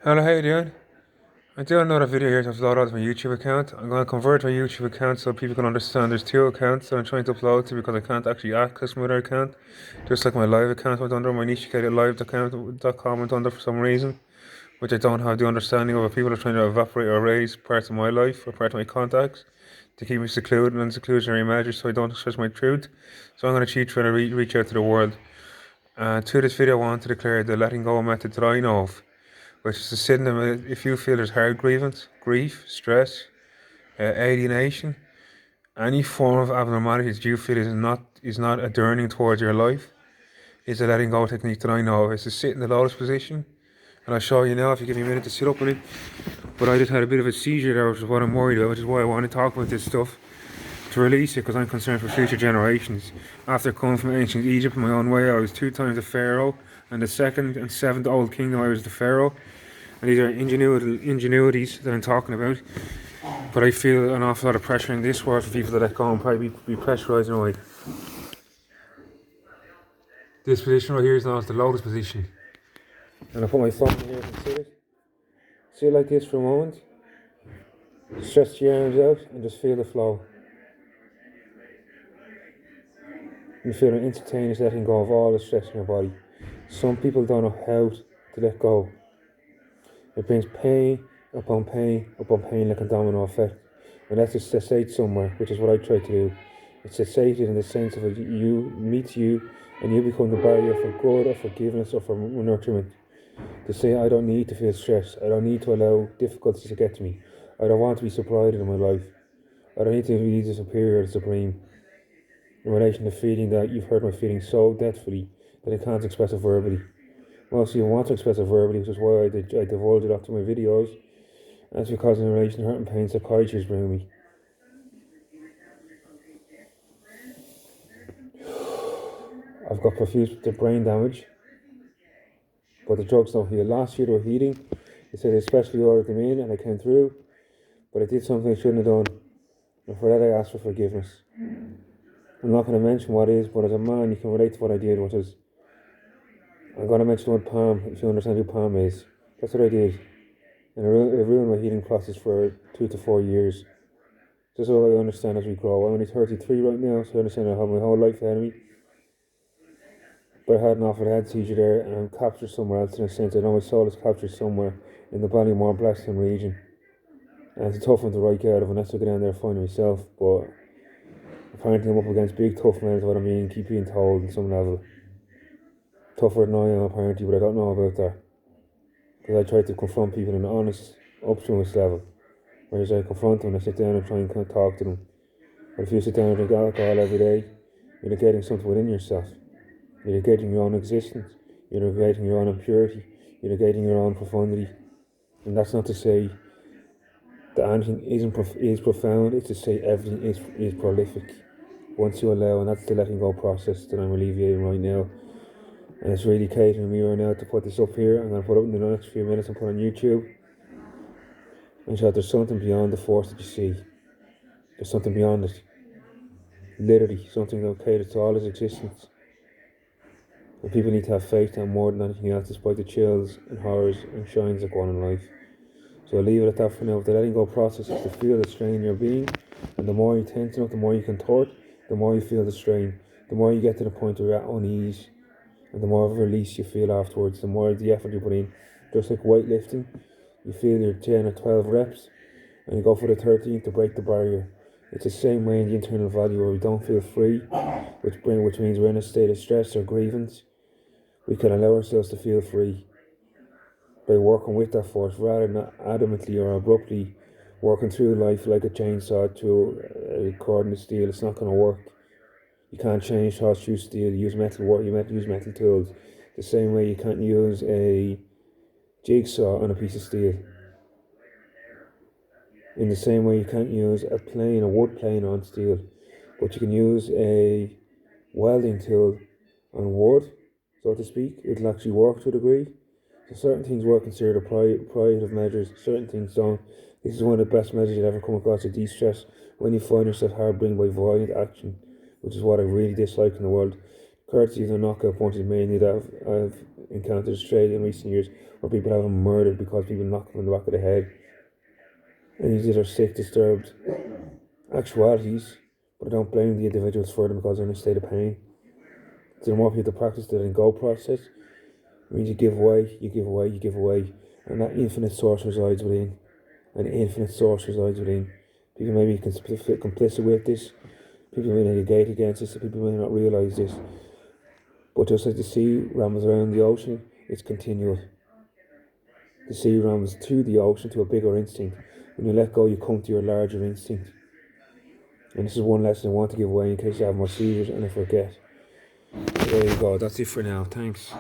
Hello, how you doing? I'm doing another video here to upload onto my YouTube account. I'm going to convert my YouTube account so people can understand there's two accounts that I'm trying to upload to because I can't actually access my other account. Just like my live account went under, my niche live.com went under for some reason, which I don't have the understanding of. If people are trying to evaporate or erase parts of my life or part of my contacts to keep me secluded and seclusionary measures so I don't express my truth. So I'm going to cheat trying to reach out to the world. To this video, I want to declare the letting go method that I know of, which is to sit in them if you feel there's hard grievance, grief, stress, alienation, any form of abnormality that you feel is not adjourning towards your life, is a letting go technique that I know of. Is to sit in the lotus position, and I'll show you now if you give me a minute to sit up in it. But I just had a bit of a seizure there, which is what I'm worried about, which is why I want to talk about this stuff, to release it, because I'm concerned for future generations. After coming from ancient Egypt in my own way, I was 2 times the pharaoh, and the second and seventh old kingdom I was the pharaoh. And these are ingenuities that I'm talking about. But I feel an awful lot of pressure in this world for people to let go and probably be pressurised in a way. This position right here is known as the lotus position. And I put my phone in here and sit it. Sit like this for a moment. Stretch your arms out and just feel the flow. You feel an instantaneous letting go of all the stress in your body. Some people don't know how to let go. It brings pain upon pain upon pain like a domino effect. And that's just cessate somewhere, which is what I try to do. It's cessated in the sense of you meets you and you become the barrier for good or forgiveness or for nurturement. To say I don't need to feel stress, I don't need to allow difficulties to get to me. I don't want to be subsided in my life. I don't need to be the superior or the supreme. In relation to feeling that you've hurt my feelings so deathfully that I can't express it verbally. Most of you want to express it verbally, which is why I divulge it after my videos. And it's because in relation to hurt and pain, psychiatrists bring me. I've got profuse brain damage, but the drugs don't heal. Last year they were healing. They said they especially ordered them in and I came through, but I did something I shouldn't have done. And for that I asked for forgiveness. I'm not going to mention what it is, but as a man you can relate to what I did, which is, I'm going to mention the word palm, if you understand who palm is. That's what I did. And it ruined my healing process for 2 to 4 years. Just so I understand as we grow. I'm only 33 right now, so I understand I have my whole life ahead of me. But I had an awful head seizure there, and I'm captured somewhere else in a sense. I know my soul is captured somewhere in the Ballymore Blackstone region. And it's a tough one to write out of unless I go down there and find myself. But apparently I'm up against big tough men is what I mean, keep being told on some level. Tougher than I am apparently, but I don't know about that. Because I try to confront people in an honest, upstream level. Whereas I confront them and I sit down and try and kind of talk to them. But if you sit down and drink alcohol every day, you're negating something within yourself. You're negating your own existence. You're negating your own impurity. You're negating your own profundity. And that's not to say that anything is profound. It's to say everything is prolific. Once you allow, and that's the letting go process that I'm alleviating right now. And it's really catering me right now to put this up here. I'm going to put it up in the next few minutes and put it on YouTube. And so there's something beyond the force that you see. There's something beyond it. Literally, something that caters to all his existence. And people need to have faith that more than anything else, despite the chills and horrors and shines that go on in life. So I'll leave it at that for now. The letting go process is to feel the strain in your being. And the more you tense up, the more you contort, the more you feel the strain. The more you get to the point where you're at unease. And the more of a release you feel afterwards, the more the effort you put in. Just like weightlifting, you feel your 10 or 12 reps, and you go for the 13th to break the barrier. It's the same way in the internal value where we don't feel free, which means we're in a state of stress or grievance. We can allow ourselves to feel free by working with that force rather than adamantly or abruptly working through life like a chainsaw through a cordon of steel. It's not going to work. You can't change thoughts through steel. You use metal work. You use metal tools. The same way you can't use a jigsaw on a piece of steel. In the same way you can't use a wood plane on steel, but you can use a welding tool on wood, so to speak. It'll actually work to a degree. So certain things were considered privative measures, certain things don't. This is one of the best measures you've ever come across to de-stress when you find yourself hard-burdened by violent action, which is what I really dislike in the world. Courtesy of the knockout punches mainly that I've encountered Australia in recent years where people have been murdered because people knock them in the back of the head. And these are sick, disturbed actualities, but I don't blame the individuals for them because they're in a state of pain. So the more people practice the letting go process, it means you give away, you give away, you give away, and that infinite source resides within. An infinite source resides within. People may be complicit with this, people may negate against this, people may not realise this. But just like the sea rambles around the ocean, it's continual. The sea rambles to the ocean, to a bigger instinct. When you let go, you come to your larger instinct. And this is one lesson I want to give away in case you have more seizures and I forget. So there you go, that's it for now. Thanks.